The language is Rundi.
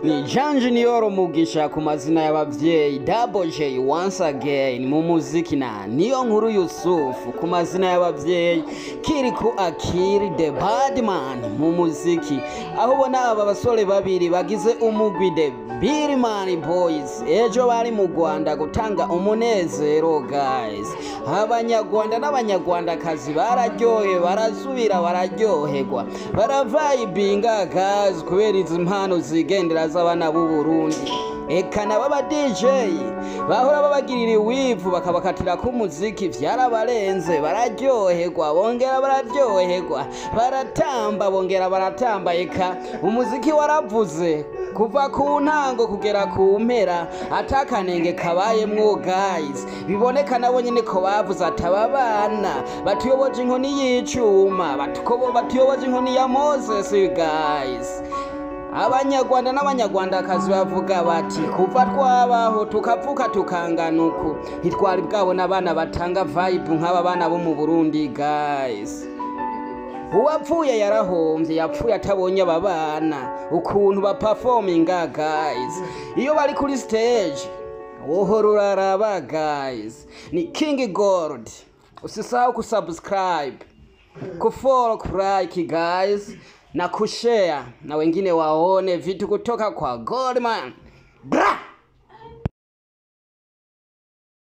Ni Jean Junior Mugisha ku mazina y'abavyeyi, Double J once again mu muziki, na niyo nkuru Yusufu ku mazina y'abavyeyi, Kiriku Akiri the Badman mu muziki. Aho ubona aba basore babiri bagize umugwi the Birman Boys, ejo bari mu Rwanda gutanga umunezero guys. Abanyarwanda n'abanyarwandakazi bararyohe, barasubira bararyoherwa, baravibinga guys kubera izi mpano zigendera z'abana b'u Burundi. Eka na baba DJ bahora babagirira iwivu bakabakatira ku muziki, vyarabarenze, bararyoherwa bongera bararyoherwa, baratamba bongera baratamba. Eka umuziki waravuze kuva ku ntango kugera ku mpera, atakanenge kabayemwo guys. Biboneka nabo nyene ko bavuze atababana batuyoboje inkoni y'icuma, batuyoboje inkoni ya Moses guys. Abanyarwanda n'abanyarwandakazi bavuga bati kuva twabaho tukavuka tukangana uku ntitwari bwabona abana batanga vibe nk'aba bana bo mu Burundi guys. Uwapfuye yarahomvye, yapfuye atabonye aba bana ukuntu ba performinga guys. Iyo bari kuri stage wohora uraraba guys. Ni King Gold, usisahau kusubscribe, kufollow, kulike guys, na kushare na wengine waone vitu kutoka kwa Goldman. Bra!